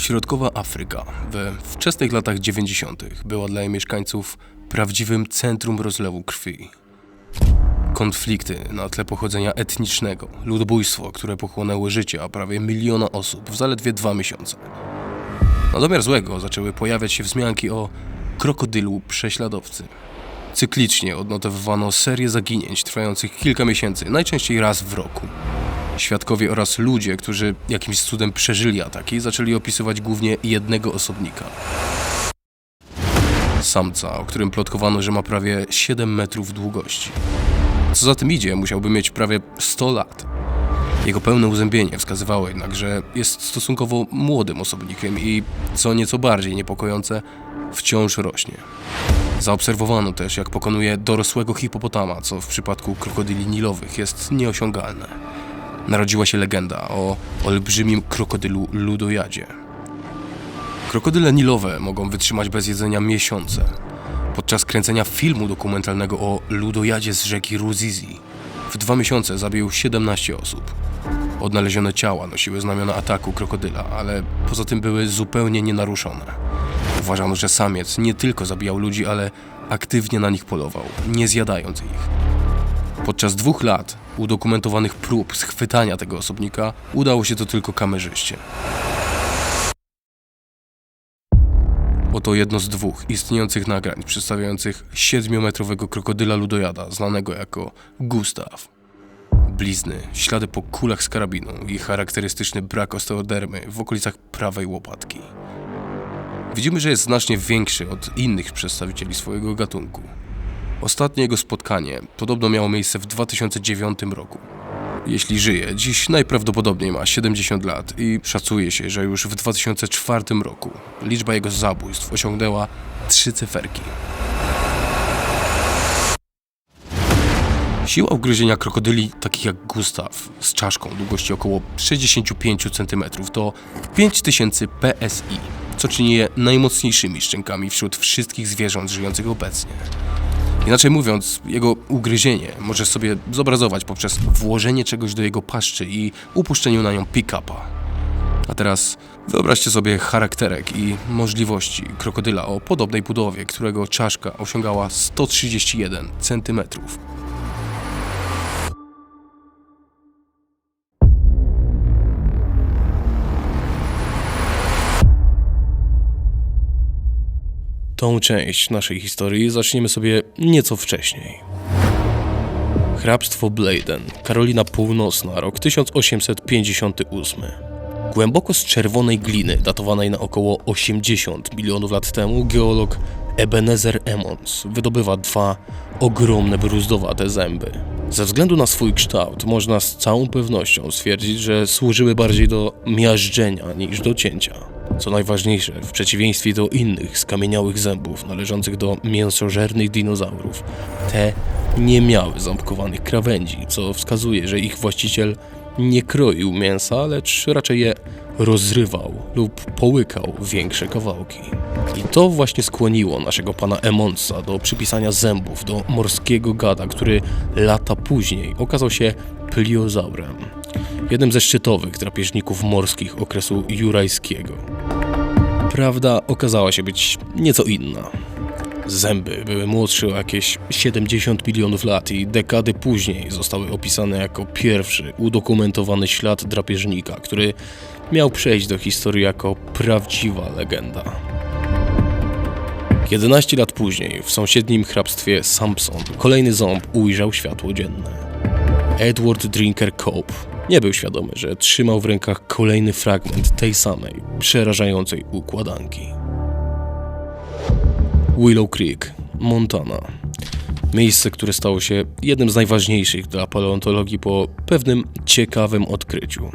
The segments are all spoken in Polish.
Środkowa Afryka we wczesnych latach 90. była dla jej mieszkańców prawdziwym centrum rozlewu krwi. Konflikty na tle pochodzenia etnicznego, ludobójstwo, które pochłonęło życie prawie 1 miliona osób w zaledwie 2 miesiące. Na domiar złego zaczęły pojawiać się wzmianki o krokodylu prześladowcy. Cyklicznie odnotowywano serię zaginięć trwających kilka miesięcy, najczęściej raz w roku. Świadkowie oraz ludzie, którzy jakimś cudem przeżyli ataki, zaczęli opisywać głównie jednego osobnika. Samca, o którym plotkowano, że ma prawie 7 metrów długości. Co za tym idzie, musiałby mieć prawie 100 lat. Jego pełne uzębienie wskazywało jednak, że jest stosunkowo młodym osobnikiem i, co nieco bardziej niepokojące, wciąż rośnie. Zaobserwowano też, jak pokonuje dorosłego hipopotama, co w przypadku krokodyli nilowych jest nieosiągalne. Narodziła się legenda o olbrzymim krokodylu ludojadzie. Krokodyle nilowe mogą wytrzymać bez jedzenia miesiące. Podczas kręcenia filmu dokumentalnego o ludojadzie z rzeki Ruzizi w 2 miesiące zabił 17 osób. Odnalezione ciała nosiły znamiona ataku krokodyla, ale poza tym były zupełnie nienaruszone. Uważano, że samiec nie tylko zabijał ludzi, ale aktywnie na nich polował, nie zjadając ich. Podczas 2 lat udokumentowanych prób schwytania tego osobnika udało się to tylko kamerzyście. Oto jedno z 2 istniejących nagrań przedstawiających 7-metrowego krokodyla ludojada, znanego jako Gustaw. Blizny, ślady po kulach z karabinu i charakterystyczny brak osteodermy w okolicach prawej łopatki. Widzimy, że jest znacznie większy od innych przedstawicieli swojego gatunku. Ostatnie jego spotkanie podobno miało miejsce w 2009 roku. Jeśli żyje, dziś najprawdopodobniej ma 70 lat i szacuje się, że już w 2004 roku liczba jego zabójstw osiągnęła 3 cyferki. Siła ugryzienia krokodyli, takich jak Gustaw, z czaszką długości około 65 cm to 5000 PSI, co czyni je najmocniejszymi szczękami wśród wszystkich zwierząt żyjących obecnie. Inaczej mówiąc, jego ugryzienie możesz sobie zobrazować poprzez włożenie czegoś do jego paszczy i upuszczeniu na nią pick-upa. A teraz wyobraźcie sobie charakterek i możliwości krokodyla o podobnej budowie, którego czaszka osiągała 131 cm. Tą część naszej historii zaczniemy sobie nieco wcześniej. Hrabstwo Bladen, Karolina Północna, rok 1858. Głęboko z czerwonej gliny, datowanej na około 80 milionów lat temu, geolog Ebenezer Emmons wydobywa 2 ogromne, bruzdowate zęby. Ze względu na swój kształt można z całą pewnością stwierdzić, że służyły bardziej do miażdżenia niż do cięcia. Co najważniejsze, w przeciwieństwie do innych skamieniałych zębów należących do mięsożernych dinozaurów, te nie miały ząbkowanych krawędzi, co wskazuje, że ich właściciel nie kroił mięsa, lecz raczej je rozrywał lub połykał w większe kawałki. I to właśnie skłoniło naszego pana Emmonsa do przypisania zębów do morskiego gada, który lata później okazał się pliozaurem, jednym ze szczytowych drapieżników morskich okresu jurajskiego. Prawda okazała się być nieco inna. Zęby były młodsze o jakieś 70 milionów lat i dekady później zostały opisane jako pierwszy udokumentowany ślad drapieżnika, który miał przejść do historii jako prawdziwa legenda. 11 lat później w sąsiednim hrabstwie Sampson kolejny ząb ujrzał światło dzienne. Edward Drinker Cope nie był świadomy, że trzymał w rękach kolejny fragment tej samej, przerażającej układanki. Willow Creek, Montana. Miejsce, które stało się jednym z najważniejszych dla paleontologii po pewnym ciekawym odkryciu.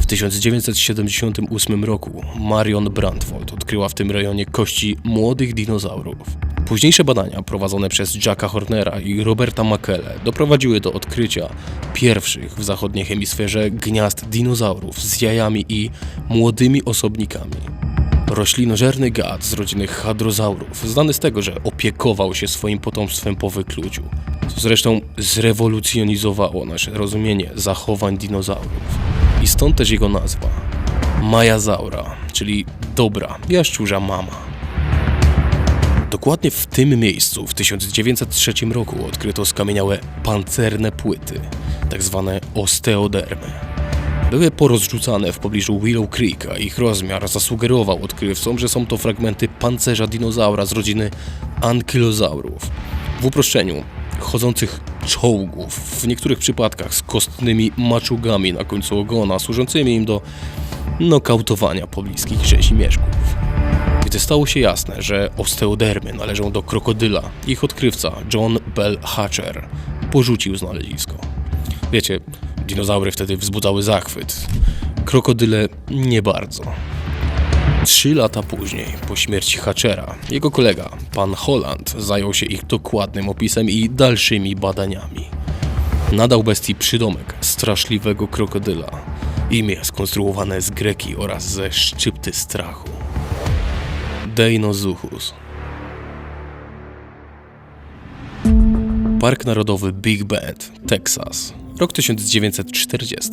W 1978 roku Marion Brandvold odkryła w tym rejonie kości młodych dinozaurów. Późniejsze badania prowadzone przez Jacka Hornera i Roberta Makele doprowadziły do odkrycia pierwszych w zachodniej hemisferze gniazd dinozaurów z jajami i młodymi osobnikami. Roślinożerny gad z rodziny hadrozaurów, znany z tego, że opiekował się swoim potomstwem po wykluciu, co zresztą zrewolucjonizowało nasze rozumienie zachowań dinozaurów. I stąd też jego nazwa Majazaura, czyli dobra jaszczurza mama. Dokładnie w tym miejscu w 1903 roku odkryto skamieniałe pancerne płyty, tak zwane osteodermy. Były porozrzucane w pobliżu Willow Creek, a ich rozmiar zasugerował odkrywcom, że są to fragmenty pancerza dinozaura z rodziny ankylozaurów. W uproszczeniu, chodzących czołgów, w niektórych przypadkach z kostnymi maczugami na końcu ogona, służącymi im do nokautowania pobliskich rzezimieszków. Gdy stało się jasne, że osteodermy należą do krokodyla, ich odkrywca John Bell Hatcher porzucił znalezisko. Wiecie, dinozaury wtedy wzbudzały zachwyt, krokodyle nie bardzo. 3 lata później, po śmierci Hatchera, jego kolega, pan Holland, zajął się ich dokładnym opisem i dalszymi badaniami. Nadał bestii przydomek straszliwego krokodyla, imię skonstruowane z greki oraz ze szczypty strachu. Deinosuchus. Park Narodowy Big Bend, Teksas, rok 1940.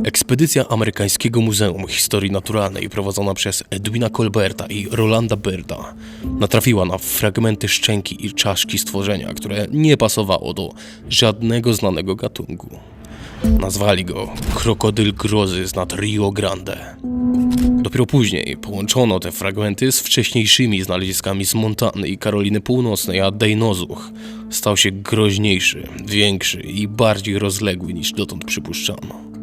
Ekspedycja Amerykańskiego Muzeum Historii Naturalnej prowadzona przez Edwina Colberta i Rolanda Byrda natrafiła na fragmenty szczęki i czaszki stworzenia, które nie pasowało do żadnego znanego gatunku. Nazwali go krokodyl grozy z nad Rio Grande. Dopiero później połączono te fragmenty z wcześniejszymi znaleziskami z Montany i Karoliny Północnej, a Deinosuch stał się groźniejszy, większy i bardziej rozległy niż dotąd przypuszczano.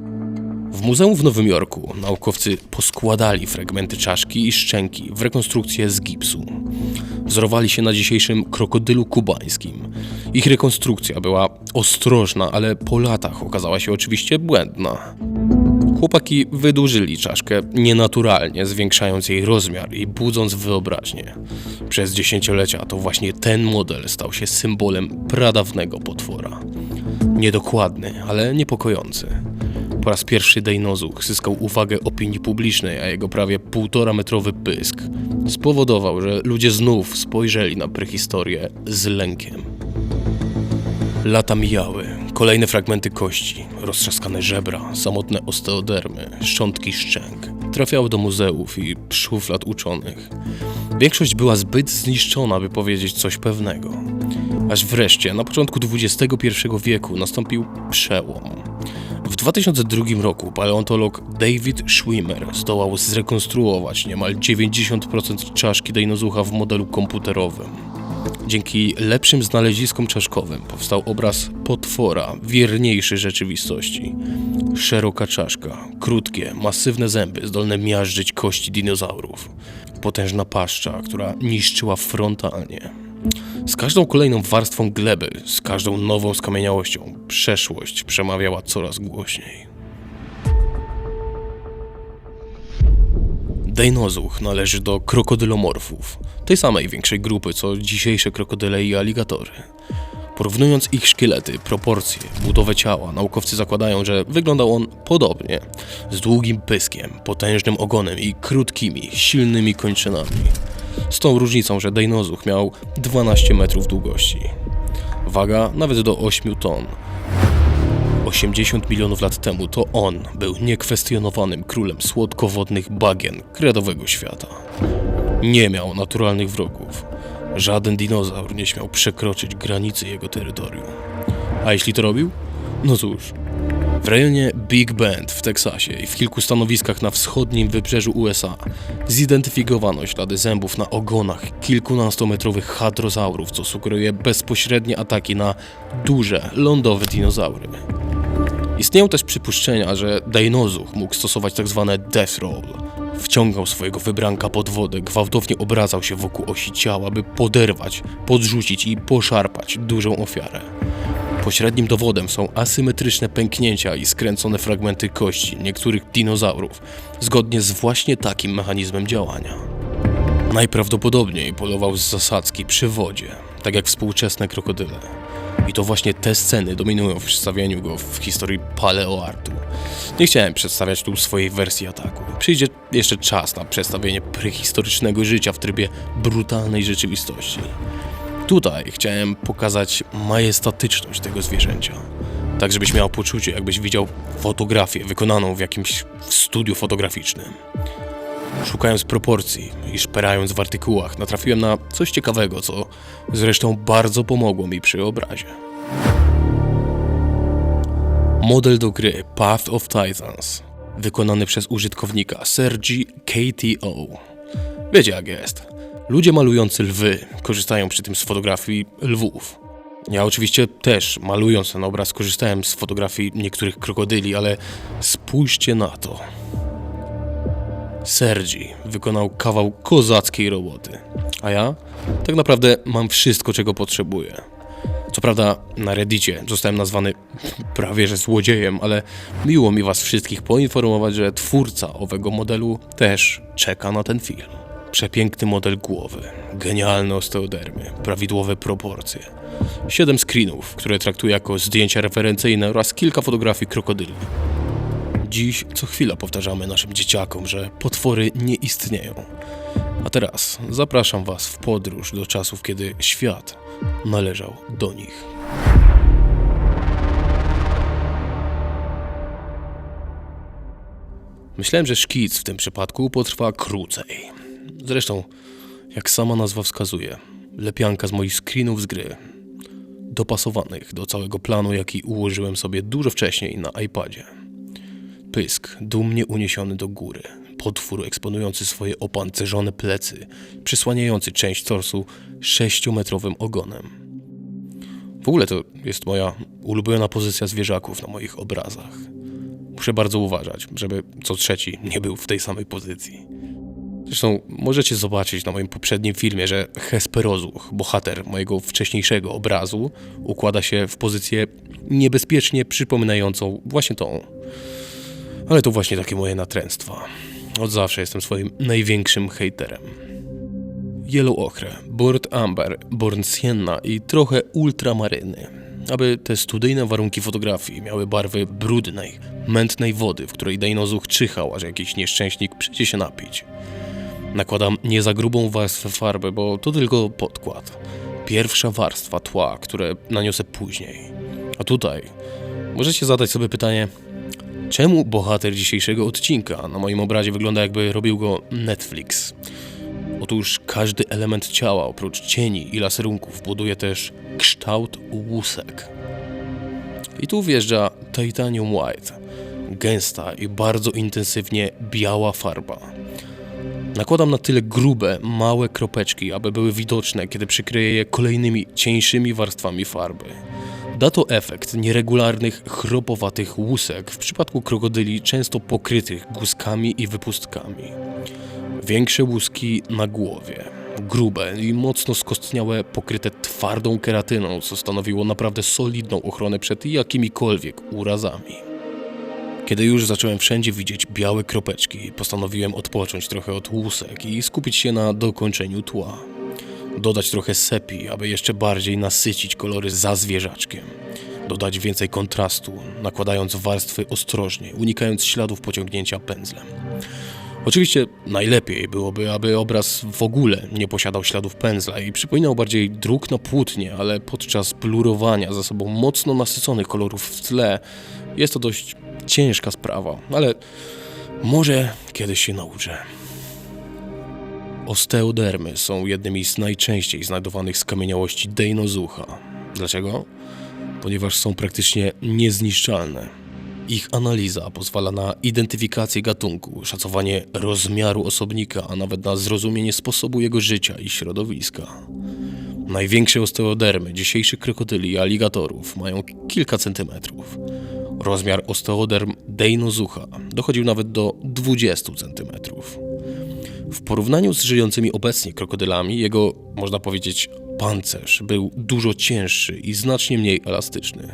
W muzeum w Nowym Jorku naukowcy poskładali fragmenty czaszki i szczęki w rekonstrukcję z gipsu. Wzorowali się na dzisiejszym krokodylu kubańskim. Ich rekonstrukcja była ostrożna, ale po latach okazała się oczywiście błędna. Chłopaki wydłużyli czaszkę nienaturalnie, zwiększając jej rozmiar i budząc wyobraźnię. Przez dziesięciolecia to właśnie ten model stał się symbolem pradawnego potwora. Niedokładny, ale niepokojący. Po raz pierwszy Deinosuch zyskał uwagę opinii publicznej, a jego prawie 1,5-metrowy pysk spowodował, że ludzie znów spojrzeli na prehistorię z lękiem. Lata mijały, kolejne fragmenty kości, roztrzaskane żebra, samotne osteodermy, szczątki szczęk trafiały do muzeów i szuflad uczonych. Większość była zbyt zniszczona, by powiedzieć coś pewnego. Aż wreszcie, na początku XXI wieku nastąpił przełom. W 2002 roku paleontolog David Schwimmer zdołał zrekonstruować niemal 90% czaszki Deinosucha w modelu komputerowym. Dzięki lepszym znaleziskom czaszkowym powstał obraz potwora wierniejszy rzeczywistości. Szeroka czaszka, krótkie, masywne zęby zdolne miażdżyć kości dinozaurów. Potężna paszcza, która niszczyła frontalnie. Z każdą kolejną warstwą gleby, z każdą nową skamieniałością, przeszłość przemawiała coraz głośniej. Deinosuch należy do krokodylomorfów, tej samej większej grupy co dzisiejsze krokodyle i aligatory. Porównując ich szkielety, proporcje, budowę ciała, naukowcy zakładają, że wyglądał on podobnie, z długim pyskiem, potężnym ogonem i krótkimi, silnymi kończynami. Z tą różnicą, że Deinosuch miał 12 metrów długości. Waga nawet do 8 ton. 80 milionów lat temu to on był niekwestionowanym królem słodkowodnych bagien kredowego świata. Nie miał naturalnych wrogów. Żaden dinozaur nie śmiał przekroczyć granicy jego terytorium. A jeśli to robił? No cóż, w rejonie Big Bend w Teksasie i w kilku stanowiskach na wschodnim wybrzeżu USA zidentyfikowano ślady zębów na ogonach kilkunastometrowych hadrozaurów, co sugeruje bezpośrednie ataki na duże, lądowe dinozaury. Istnieją też przypuszczenia, że Deinosuch mógł stosować tzw. death roll. Wciągał swojego wybranka pod wodę, gwałtownie obracał się wokół osi ciała, by poderwać, podrzucić i poszarpać dużą ofiarę. Pośrednim dowodem są asymetryczne pęknięcia i skręcone fragmenty kości niektórych dinozaurów, zgodnie z właśnie takim mechanizmem działania. Najprawdopodobniej polował z zasadzki przy wodzie, tak jak współczesne krokodyle. I to właśnie te sceny dominują w przedstawieniu go w historii paleoartu. Nie chciałem przedstawiać tu swojej wersji ataku. Przyjdzie jeszcze czas na przedstawienie prehistorycznego życia w trybie brutalnej rzeczywistości. Tutaj chciałem pokazać majestatyczność tego zwierzęcia. Tak, żebyś miał poczucie, jakbyś widział fotografię wykonaną w jakimś studiu fotograficznym. Szukając proporcji i szperając w artykułach, natrafiłem na coś ciekawego, co zresztą bardzo pomogło mi przy obrazie. Model do gry Path of Titans, wykonany przez użytkownika Sergi KTO. Wiecie jak jest. Ludzie malujący lwy korzystają przy tym z fotografii lwów. Ja oczywiście też, malując ten obraz, korzystałem z fotografii niektórych krokodyli, ale spójrzcie na to. Sergi wykonał kawał kozackiej roboty, a ja tak naprawdę mam wszystko, czego potrzebuję. Co prawda na Reddicie zostałem nazwany prawie że złodziejem, ale miło mi was wszystkich poinformować, że twórca owego modelu też czeka na ten film. Przepiękny model głowy, genialne osteodermy, prawidłowe proporcje, 7 screenów, które traktuję jako zdjęcia referencyjne oraz kilka fotografii krokodyli. Dziś co chwila powtarzamy naszym dzieciakom, że potwory nie istnieją. A teraz zapraszam was w podróż do czasów, kiedy świat należał do nich. Myślałem, że szkic w tym przypadku potrwa krócej. Zresztą, jak sama nazwa wskazuje, lepianka z moich screenów z gry, dopasowanych do całego planu, jaki ułożyłem sobie dużo wcześniej na iPadzie. Pysk dumnie uniesiony do góry, potwór eksponujący swoje opancerzone plecy, przysłaniający część torsu 6-metrowym ogonem. W ogóle to jest moja ulubiona pozycja zwierzaków na moich obrazach. Muszę bardzo uważać, żeby co trzeci nie był w tej samej pozycji. Zresztą możecie zobaczyć na moim poprzednim filmie, że Hesperozuch, bohater mojego wcześniejszego obrazu, układa się w pozycję niebezpiecznie przypominającą właśnie tą. Ale to właśnie takie moje natręctwa. Od zawsze jestem swoim największym hejterem. Yellow ochre, burnt amber, burnt sienna i trochę ultramaryny. Aby te studyjne warunki fotografii miały barwy brudnej, mętnej wody, w której Dejnozuch czyhał, aż jakiś nieszczęśnik przyjdzie się napić. Nakładam nie za grubą warstwę farby, bo to tylko podkład. Pierwsza warstwa tła, które naniosę później. A tutaj możecie zadać sobie pytanie, czemu bohater dzisiejszego odcinka na moim obrazie wygląda, jakby robił go Netflix? Otóż każdy element ciała, oprócz cieni i laserunków, buduje też kształt łusek. I tu wjeżdża Titanium White, gęsta i bardzo intensywnie biała farba. Nakładam na tyle grube, małe kropeczki, aby były widoczne, kiedy przykryję je kolejnymi, cieńszymi warstwami farby. Da to efekt nieregularnych, chropowatych łusek, w przypadku krokodyli często pokrytych guzkami i wypustkami. Większe łuski na głowie, grube i mocno skostniałe, pokryte twardą keratyną, co stanowiło naprawdę solidną ochronę przed jakimikolwiek urazami. Kiedy już zacząłem wszędzie widzieć białe kropeczki, postanowiłem odpocząć trochę od łusek i skupić się na dokończeniu tła. Dodać trochę sepi, aby jeszcze bardziej nasycić kolory za zwierzaczkiem. Dodać więcej kontrastu, nakładając warstwy ostrożnie, unikając śladów pociągnięcia pędzlem. Oczywiście najlepiej byłoby, aby obraz w ogóle nie posiadał śladów pędzla i przypominał bardziej druk na płótnie, ale podczas blurowania za sobą mocno nasyconych kolorów w tle jest to dość ciężka sprawa, ale może kiedyś się nauczę. Osteodermy są jednymi z najczęściej znajdowanych skamieniałości Dejnozucha. Dlaczego? Ponieważ są praktycznie niezniszczalne. Ich analiza pozwala na identyfikację gatunku, szacowanie rozmiaru osobnika, a nawet na zrozumienie sposobu jego życia i środowiska. Największe osteodermy dzisiejszych krokodyli i aligatorów mają kilka centymetrów. Rozmiar osteoderm Dejnozucha dochodził nawet do 20 centymetrów. W porównaniu z żyjącymi obecnie krokodylami, jego, można powiedzieć, pancerz był dużo cięższy i znacznie mniej elastyczny.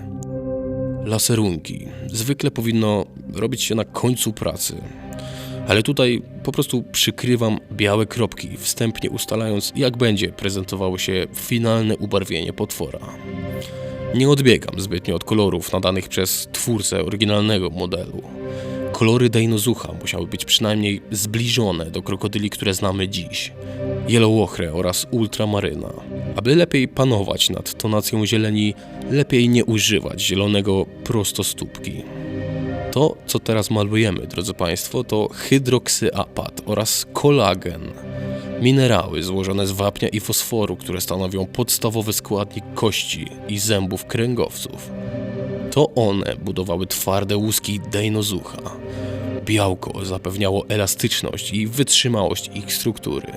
Laserunki zwykle powinno robić się na końcu pracy, ale tutaj po prostu przykrywam białe kropki, wstępnie ustalając, jak będzie prezentowało się finalne ubarwienie potwora. Nie odbiegam zbytnio od kolorów nadanych przez twórcę oryginalnego modelu. Kolory dejnozucha musiały być przynajmniej zbliżone do krokodyli, które znamy dziś. Jelowochre oraz ultramaryna. Aby lepiej panować nad tonacją zieleni, lepiej nie używać zielonego prostostópki. To, co teraz malujemy, drodzy Państwo, to hydroksyapat oraz kolagen. Minerały złożone z wapnia i fosforu, które stanowią podstawowy składnik kości i zębów kręgowców. To one budowały twarde łuski dejnozucha. Białko zapewniało elastyczność i wytrzymałość ich struktury.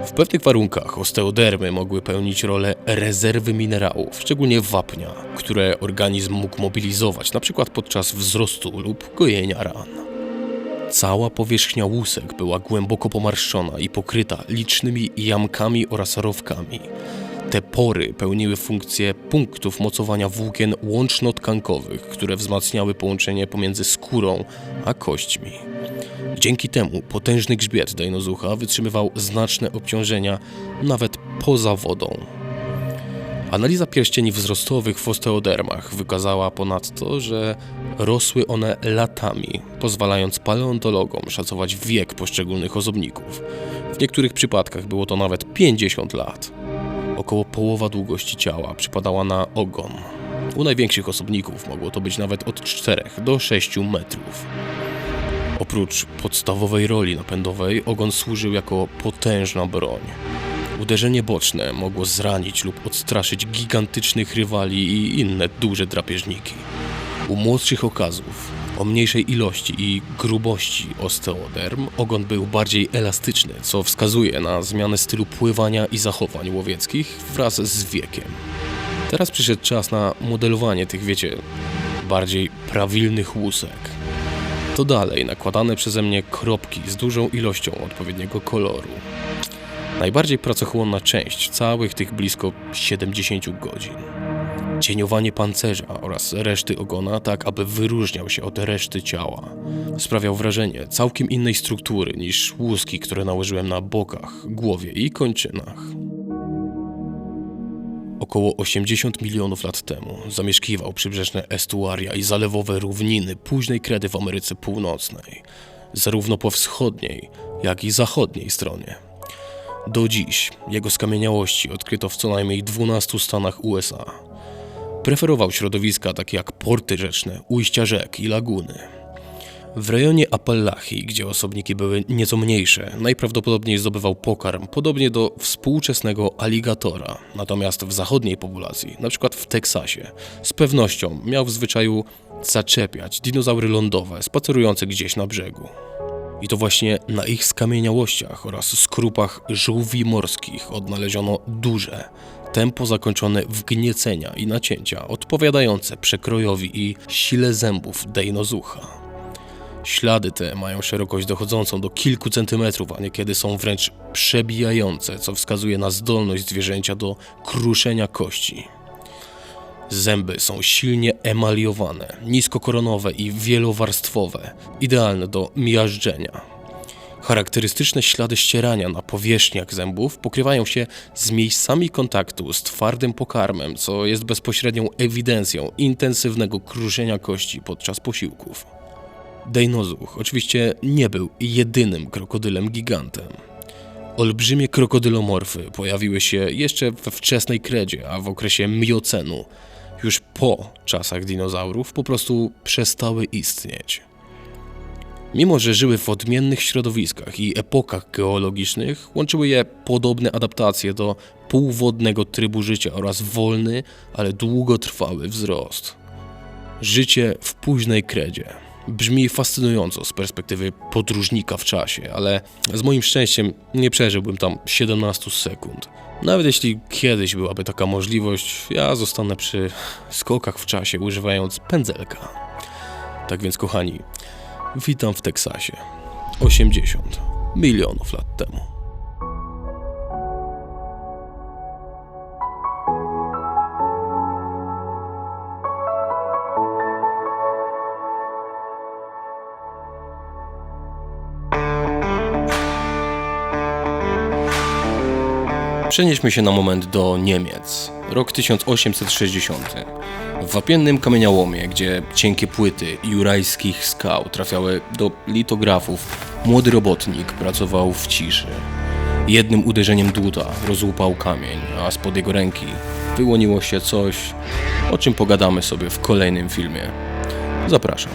W pewnych warunkach osteodermy mogły pełnić rolę rezerwy minerałów, szczególnie wapnia, które organizm mógł mobilizować, np. podczas wzrostu lub gojenia ran. Cała powierzchnia łusek była głęboko pomarszczona i pokryta licznymi jamkami oraz rowkami. Te pory pełniły funkcję punktów mocowania włókien łączno-tkankowych, które wzmacniały połączenie pomiędzy skórą a kośćmi. Dzięki temu potężny grzbiet dejnozucha wytrzymywał znaczne obciążenia nawet poza wodą. Analiza pierścieni wzrostowych w osteodermach wykazała ponadto, że rosły one latami, pozwalając paleontologom szacować wiek poszczególnych osobników. W niektórych przypadkach było to nawet 50 lat. Około połowa długości ciała przypadała na ogon. U największych osobników mogło to być nawet od 4 do 6 metrów. Oprócz podstawowej roli napędowej, ogon służył jako potężna broń. Uderzenie boczne mogło zranić lub odstraszyć gigantycznych rywali i inne duże drapieżniki. U młodszych okazów, o mniejszej ilości i grubości osteoderm, ogon był bardziej elastyczny, co wskazuje na zmianę stylu pływania i zachowań łowieckich wraz z wiekiem. Teraz przyszedł czas na modelowanie tych, bardziej prawilnych łusek. To dalej nakładane przeze mnie kropki z dużą ilością odpowiedniego koloru. Najbardziej pracochłonna część całych tych blisko 70 godzin. Cieniowanie pancerza oraz reszty ogona tak, aby wyróżniał się od reszty ciała. Sprawiał wrażenie całkiem innej struktury niż łuski, które nałożyłem na bokach, głowie i kończynach. Około 80 milionów lat temu zamieszkiwał przybrzeżne estuaria i zalewowe równiny późnej kredy w Ameryce Północnej, zarówno po wschodniej, jak i zachodniej stronie. Do dziś jego skamieniałości odkryto w co najmniej 12 stanach USA. Preferował środowiska takie jak porty rzeczne, ujścia rzek i laguny. W rejonie Appalachii, gdzie osobniki były nieco mniejsze, najprawdopodobniej zdobywał pokarm, podobnie do współczesnego aligatora. Natomiast w zachodniej populacji, np. w Teksasie, z pewnością miał w zwyczaju zaczepiać dinozaury lądowe spacerujące gdzieś na brzegu. I to właśnie na ich skamieniałościach oraz skorupach żółwi morskich odnaleziono duże, tempo zakończone wgniecenia i nacięcia, odpowiadające przekrojowi i sile zębów dejnozucha. Ślady te mają szerokość dochodzącą do kilku centymetrów, a niekiedy są wręcz przebijające, co wskazuje na zdolność zwierzęcia do kruszenia kości. Zęby są silnie emaliowane, niskokoronowe i wielowarstwowe, idealne do miażdżenia. Charakterystyczne ślady ścierania na powierzchniach zębów pokrywają się z miejscami kontaktu z twardym pokarmem, co jest bezpośrednią ewidencją intensywnego kruszenia kości podczas posiłków. Dejnozuch oczywiście nie był jedynym krokodylem gigantem. Olbrzymie krokodylomorfy pojawiły się jeszcze we wczesnej kredzie, a w okresie miocenu, już po czasach dinozaurów, po prostu przestały istnieć. Mimo że żyły w odmiennych środowiskach i epokach geologicznych, łączyły je podobne adaptacje do półwodnego trybu życia oraz wolny, ale długotrwały wzrost. Życie w późnej kredzie brzmi fascynująco z perspektywy podróżnika w czasie, ale z moim szczęściem nie przeżyłbym tam 17 sekund. Nawet jeśli kiedyś byłaby taka możliwość, ja zostanę przy skokach w czasie, używając pędzelka. Tak więc, kochani, witam w Teksasie. 80 milionów lat temu. Przenieśmy się na moment do Niemiec. Rok 1860. W wapiennym kamieniołomie, gdzie cienkie płyty jurajskich skał trafiały do litografów, młody robotnik pracował w ciszy. Jednym uderzeniem dłuta rozłupał kamień, a spod jego ręki wyłoniło się coś, o czym pogadamy sobie w kolejnym filmie. Zapraszam.